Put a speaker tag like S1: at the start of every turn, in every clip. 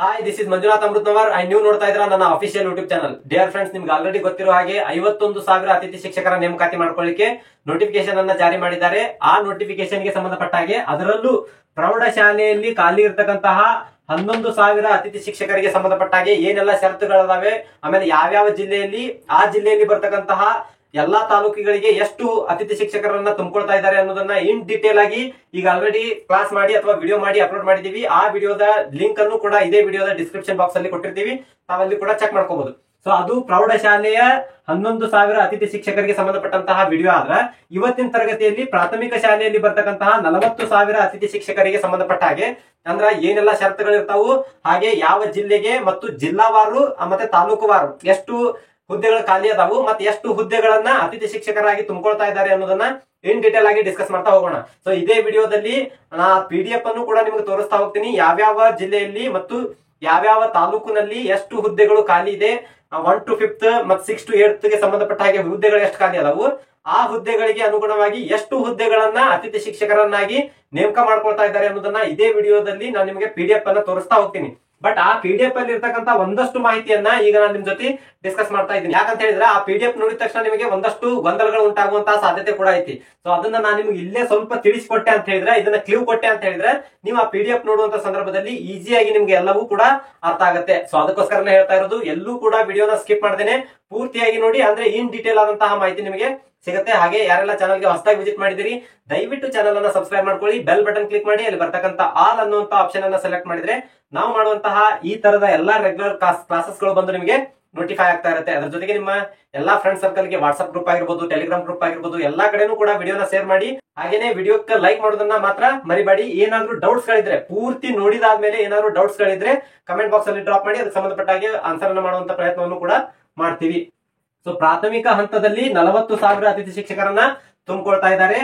S1: Hi, this is Manjunath Amrutanavar and ನೀವು ನೋಡ್ತಾ ಇದ್ರ ನನ್ನ official YouTube channel. Dear friends, ನಿಮ್ಗೆ ಆಲ್ರೆಡಿ ಗೊತ್ತಿರೋ ಹಾಗೆ 51,000 ಅತಿಥಿ ಶಿಕ್ಷಕರ ನೇಮಕಾತಿ ಮಾಡ್ಕೊಳ್ಳಿಕ್ಕೆ ನೋಟಿಫಿಕೇಶನ್ ಅನ್ನ ಜಾರಿ ಮಾಡಿದ್ದಾರೆ. ಆ ನೋಟಿಫಿಕೇಶನ್ ಗೆ ಸಂಬಂಧಪಟ್ಟ ಹಾಗೆ ಅದರಲ್ಲೂ ಪ್ರೌಢಶಾಲೆಯಲ್ಲಿ ಖಾಲಿ ಇರತಕ್ಕಂತಹ 11,000 ಅತಿಥಿ ಶಿಕ್ಷಕರಿಗೆ ಸಂಬಂಧಪಟ್ಟ ಹಾಗೆ ಏನೆಲ್ಲ ಷರತ್ತುಗಳಿದಾವೆ, ಆಮೇಲೆ ಯಾವ್ಯಾವ ಜಿಲ್ಲೆಯಲ್ಲಿ ಆ ಜಿಲ್ಲೆಯಲ್ಲಿ ಬರ್ತಕ್ಕಂತಹ ಎಲ್ಲಾ ತಾಲೂಕುಗಳಿಗೆ ಎಷ್ಟು ಅತಿಥಿ ಶಿಕ್ಷಕರನ್ನ ತುಂಬಿಕೊಳ್ತಾ ಇದ್ದಾರೆ ಅನ್ನೋದನ್ನ ಇನ್ ಡೀಟೇಲ್ ಆಗಿ ಈಗ ಆಲ್ರೆಡಿ ಕ್ಲಾಸ್ ಮಾಡಿ ಅಥವಾ ವಿಡಿಯೋ ಮಾಡಿ ಅಪ್ಲೋಡ್ ಮಾಡಿದೀವಿ. ಆ ವಿಡಿಯೋದ ಲಿಂಕ್ ಅನ್ನು ಕೂಡ ಇದೇ ವಿಡಿಯೋದ ಡಿಸ್ಕ್ರಿಪ್ಷನ್ ಬಾಕ್ಸ್ ಅಲ್ಲಿ ಕೊಟ್ಟಿರ್ತೀವಿ, ತಾವಲ್ಲಿ ಕೂಡ ಚೆಕ್ ಮಾಡ್ಕೋಬಹುದು. ಸೊ ಅದು ಪ್ರೌಢಶಾಲೆಯ 11,000 ಅತಿಥಿ ಶಿಕ್ಷಕರಿಗೆ ಸಂಬಂಧಪಟ್ಟಂತಹ ವಿಡಿಯೋ ಆದ್ರ, ಇವತ್ತಿನ ತರಗತಿಯಲ್ಲಿ ಪ್ರಾಥಮಿಕ ಶಾಲೆಯಲ್ಲಿ ಬರ್ತಕ್ಕಂತಹ 40,000 ಅತಿಥಿ ಶಿಕ್ಷಕರಿಗೆ ಸಂಬಂಧಪಟ್ಟ ಹಾಗೆ ಅಂದ್ರ ಏನೆಲ್ಲ ಷರತ್ತುಗಳಿರ್ತಾವು, ಹಾಗೆ ಯಾವ ಜಿಲ್ಲೆಗೆ ಮತ್ತು ಜಿಲ್ಲಾವಾರು ಮತ್ತೆ ತಾಲೂಕುವಾರು ಎಷ್ಟು ಹುದ್ದೆಗಳು ಖಾಲಿ ಅದಾವು ಮತ್ತೆ ಎಷ್ಟು ಹುದ್ದೆಗಳನ್ನ ಅತಿಥಿ ಶಿಕ್ಷಕರಾಗಿ ತುಂಬಿಕೊಳ್ತಾ ಇದ್ದಾರೆ ಅನ್ನೋದನ್ನ ಇನ್ ಡೀಟೇಲ್ ಆಗಿ ಡಿಸ್ಕಸ್ ಮಾಡ್ತಾ ಹೋಗೋಣ. ಸೊ ಇದೇ ವಿಡಿಯೋದಲ್ಲಿ ನಾ PDF ಅನ್ನು ಕೂಡ ನಿಮ್ಗೆ ತೋರಿಸ್ತಾ ಹೋಗ್ತೀನಿ. ಯಾವ್ಯಾವ ಜಿಲ್ಲೆಯಲ್ಲಿ ಮತ್ತು ಯಾವ್ಯಾವ ತಾಲೂಕಿನಲ್ಲಿ ಎಷ್ಟು ಹುದ್ದೆಗಳು ಖಾಲಿ ಇದೆ, 1 to 5th ಮತ್ತು 6 to 8th ಗೆ ಸಂಬಂಧಪಟ್ಟ ಹಾಗೆ ಹುದ್ದೆಗಳು ಎಷ್ಟು ಖಾಲಿ ಅದಾವು, ಆ ಹುದ್ದೆಗಳಿಗೆ ಅನುಗುಣವಾಗಿ ಎಷ್ಟು ಹುದ್ದೆಗಳನ್ನ ಅತಿಥಿ ಶಿಕ್ಷಕರನ್ನಾಗಿ ನೇಮಕ ಮಾಡ್ಕೊಳ್ತಾ ಇದ್ದಾರೆ ಅನ್ನೋದನ್ನ ಇದೇ ವಿಡಿಯೋದಲ್ಲಿ ನಾನು ನಿಮಗೆ PDF ಅನ್ನ ತೋರಿಸ್ತಾ ಹೋಗ್ತೀನಿ. ಬಟ್ ಆ PDF ಅಲ್ಲಿ ಇರ್ತಕ್ಕಂತ ಒಂದಷ್ಟು ಮಾಹಿತಿಯನ್ನ ಈಗ ನಾನು ನಿಮ್ ಜೊತೆ ಡಿಸ್ಕಸ್ ಮಾಡ್ತಾ ಇದ್ದೀನಿ. ಯಾಕಂತ ಹೇಳಿದ್ರೆ ಆ PDF ನೋಡಿದ ತಕ್ಷಣ ನಿಮಗೆ ಒಂದಷ್ಟು ಗೊಂದಲಗಳು ಉಂಟಾಗುವಂತಹ ಸಾಧ್ಯತೆ ಕೂಡ ಐತಿ. ಸೊ ಅದನ್ನ ನಾನು ನಿಮ್ಗೆ ಇಲ್ಲೇ ಸ್ವಲ್ಪ ತಿಳಿಸಿಕೊಟ್ಟೆ ಅಂತ ಹೇಳಿದ್ರೆ, ಇದನ್ನ ಕ್ಲೀವ್ ಕೊಟ್ಟೆ ಅಂತ ಹೇಳಿದ್ರೆ ನೀವು ಆ PDF ನೋಡುವಂತ ಸಂದರ್ಭದಲ್ಲಿ ಈಸಿಯಾಗಿ ನಿಮ್ಗೆ ಎಲ್ಲವೂ ಕೂಡ ಅರ್ಥ ಆಗುತ್ತೆ. ಸೊ ಅದಕ್ಕೋಸ್ಕರನೇ ಹೇಳ್ತಾ ಇರೋದು, ಎಲ್ಲೂ ಕೂಡ ವಿಡಿಯೋನ ಸ್ಕಿಪ್ ಮಾಡ್ದೇನೆ ಪೂರ್ತಿಯಾಗಿ ನೋಡಿ, ಅಂದ್ರೆ ಇನ್ ಡೀಟೇಲ್ ಆದಂತಹ ಮಾಹಿತಿ ನಿಮಗೆ ಸಿಗುತ್ತೆ. ಹಾಗೆ ಯಾರೆಲ್ಲ ಚಾನಲ್ಗೆ ಹೊಸದಾಗಿ ವಿಸಿಟ್ ಮಾಡಿದಿರಿ, ದಯವಿಟ್ಟು ಚಾನಲ್ ಅನ್ನ ಸಬ್ಸ್ಕ್ರೈಬ್ ಮಾಡ್ಕೊಳ್ಳಿ, ಬೆಲ್ ಬಟನ್ ಕ್ಲಿಕ್ ಮಾಡಿ ಅಲ್ಲಿ ಬರ್ತಕ್ಕಂತ ಆಲ್ ಅನ್ನುವಂತ ಆಪ್ಷನ್ ಅನ್ನ ಸೆಲೆಕ್ಟ್ ಮಾಡಿದ್ರೆ ನಾವು ಮಾಡುವಂತಹ ಈ ತರದ ಎಲ್ಲಾ ರೆಗ್ಯುಲರ್ ಕ್ಲಾಸಸ್ ಗಳು ಬಂದು ನಿಮಗೆ ನೋಟಿಫೈ ಆಗ್ತಾ ಇರುತ್ತೆ. ಅದ್ರ ಜೊತೆಗೆ ನಿಮ್ಮ ಎಲ್ಲಾ ಫ್ರೆಂಡ್ ಸರ್ಕಲ್ ಗೆ ವಾಟ್ಸ್ಆಪ್ ಗ್ರೂಪ್ ಆಗಿರ್ಬೋದು, ಟೆಲಿಗ್ರಾಮ್ ಗ್ರೂಪ್ ಆಗಿರ್ಬೋದು, ಎಲ್ಲಾ ಕಡೆನೂ ಕೂಡ ವಿಡಿಯೋನ ಶೇರ್ ಮಾಡಿ. ಹಾಗೇನೆ ವಿಡಿಯೋಕ್ಕೆ ಲೈಕ್ ಮಾಡೋದನ್ನ ಮಾತ್ರ ಮರಿಬೇಡಿ. ಏನಾದ್ರೂ ಡೌಟ್ಸ್ ಗಳಿದ್ರೆ, ಪೂರ್ತಿ ನೋಡಿದಾದ್ಮೇಲೆ ಏನಾದ್ರು ಡೌಟ್ಸ್ ಗಳಿದ್ರೆ ಕಮೆಂಟ್ ಬಾಕ್ಸ್ ಅಲ್ಲಿ ಡ್ರಾಪ್ ಮಾಡಿ, ಅದಕ್ಕೆ ಸಂಬಂಧಪಟ್ಟ ಹಾಗೆ ಆನ್ಸರ್ ಅನ್ನ ಮಾಡುವಂತ ಪ್ರಯತ್ನವನ್ನು ಕೂಡ ಮಾಡ್ತೀವಿ. ಸೊ ಪ್ರಾಥಮಿಕ ಹಂತದಲ್ಲಿ 40,000 ಅತಿಥಿ ಶಿಕ್ಷಕರನ್ನ ತುಂಬಿಕೊಳ್ತಾ ಇದ್ದಾರೆ.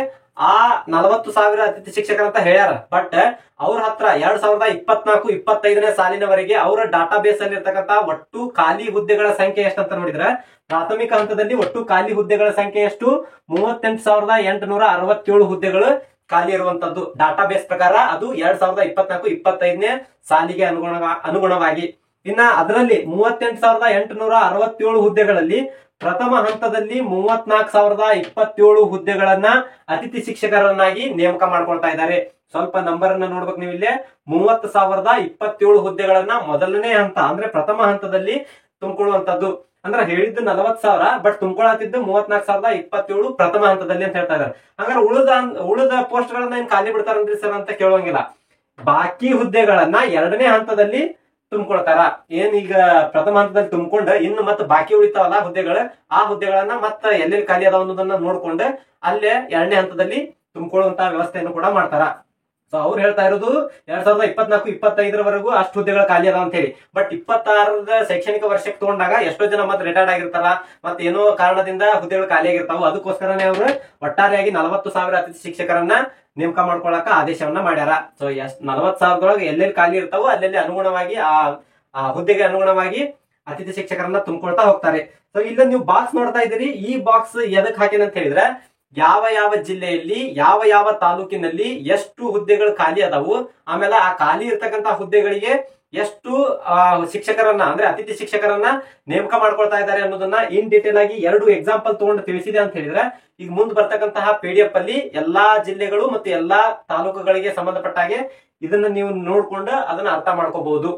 S1: ಆ 40,000 ಅತಿಥಿ ಶಿಕ್ಷಕರ ಅಂತ ಹೇಳ್ಯಾರ, ಬಟ್ ಅವ್ರ ಹತ್ರ 2024-25ನೇ ಸಾಲಿನವರೆಗೆ ಅವರ ಡಾಟಾ ಬೇಸ್ ಅಲ್ಲಿ ಇರ್ತಕ್ಕಂತ ಒಟ್ಟು ಖಾಲಿ ಹುದ್ದೆಗಳ ಸಂಖ್ಯೆ ಎಷ್ಟಂತ ನೋಡಿದ್ರೆ, ಪ್ರಾಥಮಿಕ ಹಂತದಲ್ಲಿ ಒಟ್ಟು ಖಾಲಿ ಹುದ್ದೆಗಳ ಸಂಖ್ಯೆ ಎಷ್ಟು? 38,867 ಹುದ್ದೆಗಳು ಖಾಲಿ ಇರುವಂತದ್ದು ಡಾಟಾ ಬೇಸ್ ಪ್ರಕಾರ. ಅದು 2024-25ನೇ ಸಾಲಿಗೆ ಅನುಗುಣವಾಗಿ. ಇನ್ನ ಅದರಲ್ಲಿ 38,867 ಹುದ್ದೆಗಳಲ್ಲಿ ಪ್ರಥಮ ಹಂತದಲ್ಲಿ 34,027 ಹುದ್ದೆಗಳನ್ನ ಅತಿಥಿ ಶಿಕ್ಷಕರನ್ನಾಗಿ ನೇಮಕ ಮಾಡ್ಕೊಳ್ತಾ ಇದ್ದಾರೆ. ಸ್ವಲ್ಪ ನಂಬರ್ ಅನ್ನ ನೋಡ್ಬೇಕು ನೀವು ಇಲ್ಲೇ. 30,027 ಹುದ್ದೆಗಳನ್ನ ಮೊದಲನೇ ಹಂತ ಅಂದ್ರೆ ಪ್ರಥಮ ಹಂತದಲ್ಲಿ ತುಂಬಿಕೊಳ್ಳುವಂತದ್ದು. ಅಂದ್ರೆ ಹೇಳಿದ್ದು 40,000, ಬಟ್ ತುಂಬಿಕೊಳ್ಳುತ್ತಿದ್ದು 34,027 ಪ್ರಥಮ ಹಂತದಲ್ಲಿ ಅಂತ ಹೇಳ್ತಾ ಇದ್ದಾರೆ. ಹಂಗಾರೆ ಉಳಿದ ಪೋಸ್ಟ್ ಗಳನ್ನ ಏನ್ ಖಾಲಿ ಬಿಡ್ತಾರನ್ರಿ ಸರ್ ಅಂತ ಕೇಳುವಂಗಿಲ್ಲ. ಬಾಕಿ ಹುದ್ದೆಗಳನ್ನ ಎರಡನೇ ಹಂತದಲ್ಲಿ ತುಂಬಿಕೊಳ್ತಾರ. ಏನ್ ಈಗ ಪ್ರಥಮ ಹಂತದಲ್ಲಿ ತುಂಬಿಕೊಂಡ ಇನ್ನು ಮತ್ತೆ ಬಾಕಿ ಉಳಿತಾವಲ್ಲ ಹುದ್ದೆಗಳು, ಆ ಹುದ್ದೆಗಳನ್ನ ಮತ್ತೆ ಎಲ್ಲೆಲ್ಲಿ ಖಾಲಿ ಅದಾವ ಅನ್ನೋದನ್ನ ನೋಡ್ಕೊಂಡು ಅಲ್ಲೇ ಎರಡನೇ ಹಂತದಲ್ಲಿ ತುಂಬಿಕೊಳ್ಳುವಂತಹ ವ್ಯವಸ್ಥೆಯನ್ನು ಕೂಡ ಮಾಡ್ತಾರ. ಸೊ ಅವ್ರು ಹೇಳ್ತಾ ಇರೋದು 2024-25ರವರೆಗೂ ಅಷ್ಟು ಹುದ್ದೆಗಳು ಖಾಲಿ ಅದಾವ ಅಂತ ಹೇಳಿ. ಬಟ್ 26ರ ಶೈಕ್ಷಣಿಕ ವರ್ಷಕ್ಕೆ ತಗೊಂಡಾಗ ಎಷ್ಟೋ ಜನ ಮತ್ತೆ ರಿಟೈರ್ಡ್ ಆಗಿರ್ತಾರ, ಮತ್ತೆ ಏನೋ ಕಾರಣದಿಂದ ಹುದ್ದೆಗಳು ಖಾಲಿ ಆಗಿರ್ತಾವ. ಅದಕ್ಕೋಸ್ಕರನೇ ಅವರು ಒಟ್ಟಾರೆಯಾಗಿ 40,000 ಅತಿಥಿ ಶಿಕ್ಷಕರನ್ನ ನೇಮಕ ಮಾಡ್ಕೊಳಕ ಆದೇಶವನ್ನ ಮಾಡ್ಯಾರ. ಸೊ 40,000ದೊಳಗೆ ಎಲ್ಲೆಲ್ಲಿ ಖಾಲಿ ಇರ್ತಾವೋ ಅಲ್ಲೆಲ್ಲಿ ಅನುಗುಣವಾಗಿ ಆ ಹುದ್ದೆಗೆ ಅನುಗುಣವಾಗಿ ಅತಿಥಿ ಶಿಕ್ಷಕರನ್ನ ತುಂಬಿಕೊಳ್ತಾ ಹೋಗ್ತಾರೆ. ಸೊ ಇಲ್ಲ ನೀವು ಬಾಕ್ಸ್ ನೋಡ್ತಾ ಇದ್ದೀರಿ, ಈ ಬಾಕ್ಸ್ ಎದಕ್ ಹಾಕೇನಂತ ಹೇಳಿದ್ರೆ, ಯಾವ ಯಾವ ಜಿಲ್ಲೆಯಲ್ಲಿ ಯಾವ ಯಾವ ತಾಲೂಕಿನಲ್ಲಿ ಎಷ್ಟು ಹುದ್ದೆಗಳು ಖಾಲಿ ಅದಾವು, ಆಮೇಲೆ ಆ ಖಾಲಿ ಇರ್ತಕ್ಕಂತ ಹುದ್ದೆಗಳಿಗೆ ಎಷ್ಟು ಶಿಕ್ಷಕರನ್ನ ಅಂದ್ರೆ ಅತಿಥಿ ಶಿಕ್ಷಕರನ್ನ ನೇಮಕ ಮಾಡ್ಕೊಳ್ತಾ ಇದ್ದಾರೆ ಅನ್ನೋದನ್ನ ಇನ್ ಡೀಟೇಲ್ ಆಗಿ 2 ಎಕ್ಸಾಂಪಲ್ ತಗೊಂಡು ತಿಳಿಸಿದೆ ಅಂತ ಹೇಳಿದ್ರೆ, ಈಗ ಮುಂದೆ ಬರ್ತಕ್ಕಂತಹ PDF ಅಲ್ಲಿ ಎಲ್ಲಾ ಜಿಲ್ಲೆಗಳು ಮತ್ತು ಎಲ್ಲಾ ತಾಲೂಕುಗಳಿಗೆ ಸಂಬಂಧಪಟ್ಟ ಹಾಗೆ ಇದನ್ನ ನೀವು ನೋಡ್ಕೊಂಡು ಅದನ್ನ ಅರ್ಥ ಮಾಡ್ಕೋಬಹುದು.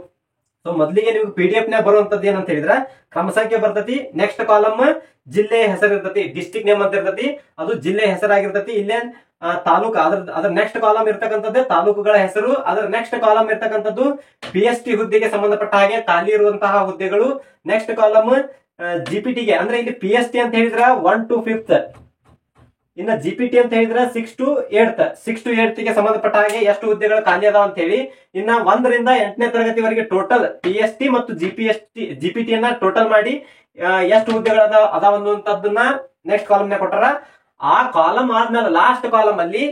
S1: ಸೊ ಮೊದಲಿಗೆ ನಿಮ್ಗೆ PDF ನ ಬರುವಂತದ್ದು ಏನಂತ ಹೇಳಿದ್ರೆ, ಕ್ರಮ ಸಂಖ್ಯೆ ಬರ್ತತಿ, ನೆಕ್ಸ್ಟ್ ಕಾಲಮ್ ಜಿಲ್ಲೆ ಹೆಸರು ಇರ್ತತಿ, ಡಿಸ್ಟ್ರಿಕ್ಟ್ ನೇಮ್ ಅಂತ ಇರ್ತತಿ, ಅದು ಜಿಲ್ಲೆ ಹೆಸರಾಗಿರ್ತತಿ. ಇಲ್ಲೇ ತಾಲೂಕು, ಅದ್ರ ನೆಕ್ಸ್ಟ್ ಕಾಲಮ್ ಇರ್ತಕ್ಕಂಥದ್ದು ತಾಲೂಕುಗಳ ಹೆಸರು, ಅದರ ನೆಕ್ಸ್ಟ್ ಕಾಲಮ್ ಇರ್ತಕ್ಕಂಥದ್ದು PST ಹುದ್ದೆಗೆ ಸಂಬಂಧಪಟ್ಟ ಹಾಗೆ ಖಾಲಿ ಇರುವಂತಹ ಹುದ್ದೆಗಳು. ನೆಕ್ಸ್ಟ್ ಕಾಲಮ್ GPTಗೆ, ಅಂದ್ರೆ ಇಲ್ಲಿ PST ಅಂತ ಹೇಳಿದ್ರ 1 to 5th, ಇನ್ನ GPT ಅಂತ ಹೇಳಿದ್ರೆ 6 to 8th ಗೆ ಸಂಬಂಧಪಟ್ಟ ಹಾಗೆ ಎಷ್ಟು ಹುದ್ದೆಗಳು ಖಾಲಿ ಅದಾವ ಅಂತ ಹೇಳಿ. ಇನ್ನ 1ರಿಂದ 8ನೇ ತರಗತಿವರೆಗೆ ಟೋಟಲ್ PST ಮತ್ತು GPT ಯನ್ನ ಟೋಟಲ್ ಮಾಡಿ ಎಷ್ಟು ಹುದ್ದೆಗಳು ಅದಾವ ಅನ್ನುವಂಥದ್ದನ್ನ ನೆಕ್ಸ್ಟ್ ಕಾಲಮ್ ನ ಕೊಟ್ಟಾರ. ಆ ಕಾಲಮ್ ಆದ್ಮೇಲೆ ಲಾಸ್ಟ್ ಕಾಲಮ್ ಅಲ್ಲಿ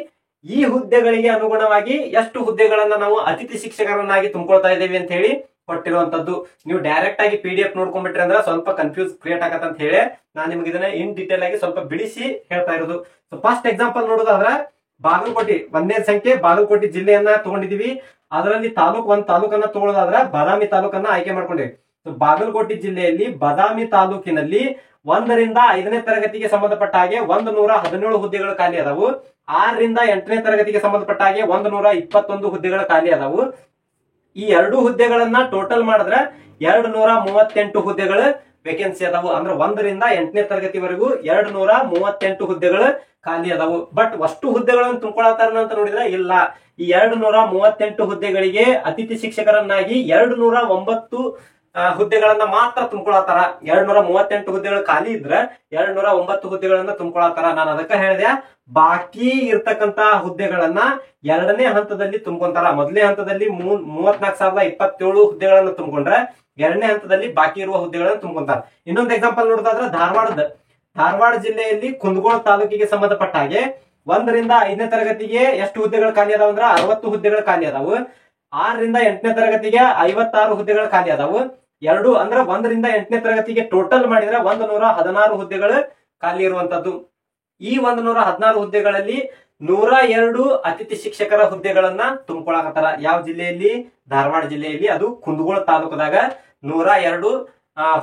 S1: ಈ ಹುದ್ದೆಗಳಿಗೆ ಅನುಗುಣವಾಗಿ ಎಷ್ಟು ಹುದ್ದೆಗಳನ್ನ ನಾವು ಅತಿಥಿ ಶಿಕ್ಷಕರನ್ನಾಗಿ ತುಂಬಿಕೊಳ್ತಾ ಇದ್ದೇವೆ ಅಂತ ಹೇಳಿ ಕೊಟ್ಟಿರುವಂತದ್ದು. ನೀವು ಡೈರೆಕ್ಟ್ ಆಗಿ PDF ನೋಡ್ಕೊಂಡ್ಬಿಟ್ರಿ ಅಂದ್ರೆ ಸ್ವಲ್ಪ ಕನ್ಫ್ಯೂಸ್ ಕ್ರಿಯೇಟ್ ಆಗತ್ತ ಅಂತ ಹೇಳಿ ನಾನು ನಿಮ್ಗೆ ಇದನ್ನ ಇನ್ ಡೀಟೇಲ್ ಆಗಿ ಸ್ವಲ್ಪ ಬಿಡಿಸಿ ಹೇಳ್ತಾ ಇರೋದು. ಸೊ ಫಸ್ಟ್ ಎಕ್ಸಾಂಪಲ್ ನೋಡೋದಾದ್ರ ಬಾಗಲಕೋಟೆ ಒಂದನೇ ಸಂಖ್ಯೆ ಬಾಗಲಕೋಟೆ ಜಿಲ್ಲೆಯನ್ನ ತಗೊಂಡಿದೀವಿ. ಅದರಲ್ಲಿ ಒಂದ್ ತಾಲೂಕನ್ನ ತಗೊಳ್ಳೋದಾದ್ರೆ ಬಾದಾಮಿ ತಾಲೂಕನ್ನ ಆಯ್ಕೆ ಮಾಡ್ಕೊಂಡಿವಿ. ಬಾಗಲಕೋಟೆ ಜಿಲ್ಲೆಯಲ್ಲಿ ಬಾದಾಮಿ ತಾಲೂಕಿನಲ್ಲಿ 1ರಿಂದ 5ನೇ ತರಗತಿಗೆ ಸಂಬಂಧಪಟ್ಟ ಹಾಗೆ 117 ಹುದ್ದೆಗಳು ಖಾಲಿ ಅದಾವು. 6ರಿಂದ 8ನೇ ತರಗತಿಗೆ ಸಂಬಂಧಪಟ್ಟ ಹಾಗೆ 121 ಹುದ್ದೆಗಳು ಖಾಲಿ ಅದಾವು. ಈ 2 ಹುದ್ದೆಗಳನ್ನ ಟೋಟಲ್ ಮಾಡಿದ್ರೆ 238 ಹುದ್ದೆಗಳು ವೇಕೆನ್ಸಿ ಅದಾವು. ಅಂದ್ರೆ 1ರಿಂದ 8ನೇ ತರಗತಿವರೆಗೂ 238 ಹುದ್ದೆಗಳು ಖಾಲಿ ಅದಾವು. ಬಟ್ ಅಷ್ಟು ಹುದ್ದೆಗಳನ್ನು ತುಂಬಿಕೊಳ್ಳತಾರ ಅಂತ ನೋಡಿದ್ರೆ ಇಲ್ಲ. ಈ 238 ಹುದ್ದೆಗಳಿಗೆ ಅತಿಥಿ ಶಿಕ್ಷಕರನ್ನಾಗಿ 209 ಹುದ್ದೆಗಳನ್ನ ಮಾತ್ರ ತುಂಬಿಕೊಳ್ಳತಾರ. 238 ಹುದ್ದೆಗಳು ಖಾಲಿ ಇದ್ರೆ 209 ಹುದ್ದೆಗಳನ್ನ ತುಂಬಿಕೊಳ್ಳತಾರ. ನಾನು ಅದಕ್ಕೆ ಹೇಳಿದೆ, ಬಾಕಿ ಇರ್ತಕ್ಕಂತ ಹುದ್ದೆಗಳನ್ನ 2ನೇ ಹಂತದಲ್ಲಿ ತುಂಬಿಕೊಂತಾರ. ಮೊದಲನೇ ಹಂತದಲ್ಲಿ 34,027 ಹುದ್ದೆಗಳನ್ನ ತುಂಬಿಕೊಂಡ್ರೆ 2ನೇ ಹಂತದಲ್ಲಿ ಬಾಕಿ ಇರುವ ಹುದ್ದೆಗಳನ್ನ ತುಂಬಿಕೊಂತಾರ. ಇನ್ನೊಂದು ಎಕ್ಸಾಂಪಲ್ ನೋಡೋದಾದ್ರೆ ಧಾರವಾಡ ಜಿಲ್ಲೆಯಲ್ಲಿ ಕುಂದಗೋಳ ತಾಲೂಕಿಗೆ ಸಂಬಂಧಪಟ್ಟ ಹಾಗೆ 1ರಿಂದ 5ನೇ ತರಗತಿಗೆ ಎಷ್ಟು ಹುದ್ದೆಗಳು ಖಾಲಿ ಅದಾವ ಅಂದ್ರೆ 60 ಹುದ್ದೆಗಳು ಖಾಲಿ ಅದಾವು. 6ರಿಂದ 8ನೇ ತರಗತಿಗೆ 56 ಹುದ್ದೆಗಳು ಖಾಲಿ ಅದಾವು. 2 ಅಂದ್ರೆ 1ರಿಂದ 8ನೇ ತರಗತಿಗೆ ಟೋಟಲ್ ಮಾಡಿದ್ರೆ 116 ಹುದ್ದೆಗಳು ಖಾಲಿ ಇರುವಂತದ್ದು. ಈ 116 ಹುದ್ದೆಗಳಲ್ಲಿ 102 ಅತಿಥಿ ಶಿಕ್ಷಕರ ಹುದ್ದೆಗಳನ್ನ ತುಂಬಿಕೊಳ್ಳಾಕತ್ತಾರ. ಯಾವ ಜಿಲ್ಲೆಯಲ್ಲಿ? ಧಾರವಾಡ ಜಿಲ್ಲೆಯಲ್ಲಿ. ಅದು ಕುಂದಗೋಳ ತಾಲೂಕದಾಗ 102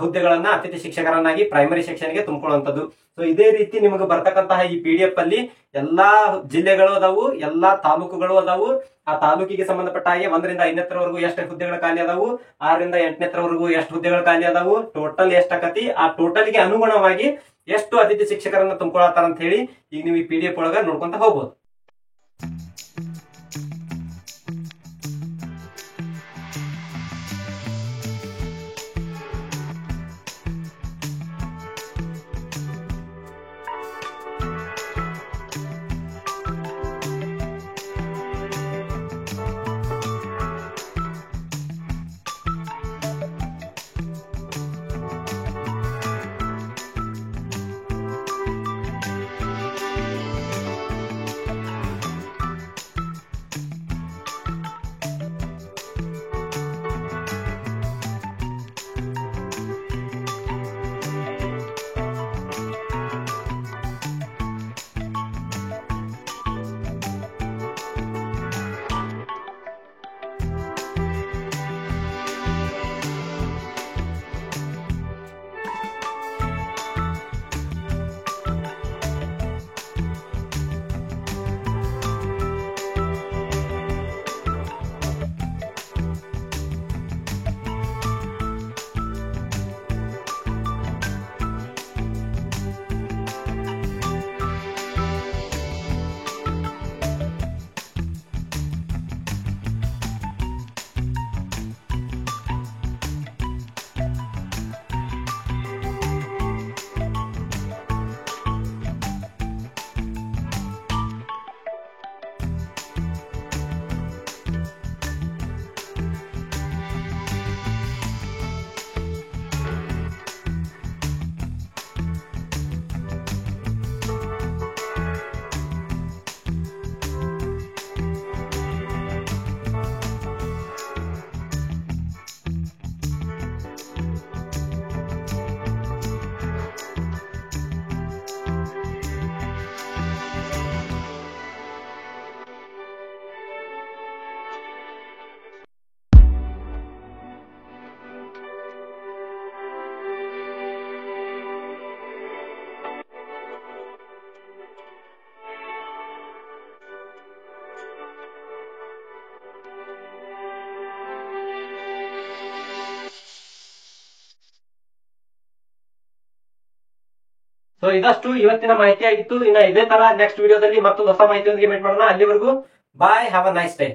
S1: ಹುದ್ದೆಗಳನ್ನ ಅತಿಥಿ ಶಿಕ್ಷಕರನ್ನಾಗಿ ಪ್ರೈಮರಿ ಸೆಕ್ಷನ್ಗೆ ತುಂಬಿಕೊಳ್ಳುವಂತದ್ದು. ಸೊ ಇದೇ ರೀತಿ ನಿಮಗೆ ಬರ್ತಕ್ಕಂತಹ ಈ PDF ಅಲ್ಲಿ ಎಲ್ಲಾ ಜಿಲ್ಲೆಗಳು ಅದಾವು, ಎಲ್ಲಾ ತಾಲೂಕುಗಳು ಅದಾವು. ಆ ತಾಲೂಕಿಗೆ ಸಂಬಂಧಪಟ್ಟ ಹಾಗೆ 1ರಿಂದ 5ನೇ ತರವರೆಗೂ ಎಷ್ಟು ಹುದ್ದೆಗಳು ಖಾಲಿ ಅದಾವು, 6ರಿಂದ 8ನೇ ತರವರೆಗೂ ಎಷ್ಟು ಹುದ್ದೆಗಳು ಖಾಲಿ ಅದಾವು, ಟೋಟಲ್ ಎಷ್ಟಾಕತಿ, ಆ ಟೋಟಲ್ಗೆ ಅನುಗುಣವಾಗಿ ಎಷ್ಟು ಅತಿಥಿ ಶಿಕ್ಷಕರನ್ನ ತುಂಬಿಕೊಳ್ಳತಾರ ಅಂತ ಹೇಳಿ ಈಗ ನೀವು ಈ PDF ಒಳಗ ನೋಡ್ಕೊಂತ ಹೋಗ್ಬೋದು. ಸೊ ಇದಷ್ಟು ಇವತ್ತಿನ ಮಾಹಿತಿ ಆಗಿತ್ತು. ಇನ್ನ ಇದೇ ತರ ನೆಕ್ಸ್ಟ್ ವಿಡಿಯೋದಲ್ಲಿ ಮತ್ತೊಂದು ಹೊಸ ಮಾಹಿತಿಯೊಂದಿಗೆ ಮೀಟ್ ಮಾಡೋಣ. ಅಲ್ಲಿವರೆಗೂ ಬಾಯ್, ಹ್ಯಾವ್ ಅ ನೈಸ್ ಡೇ.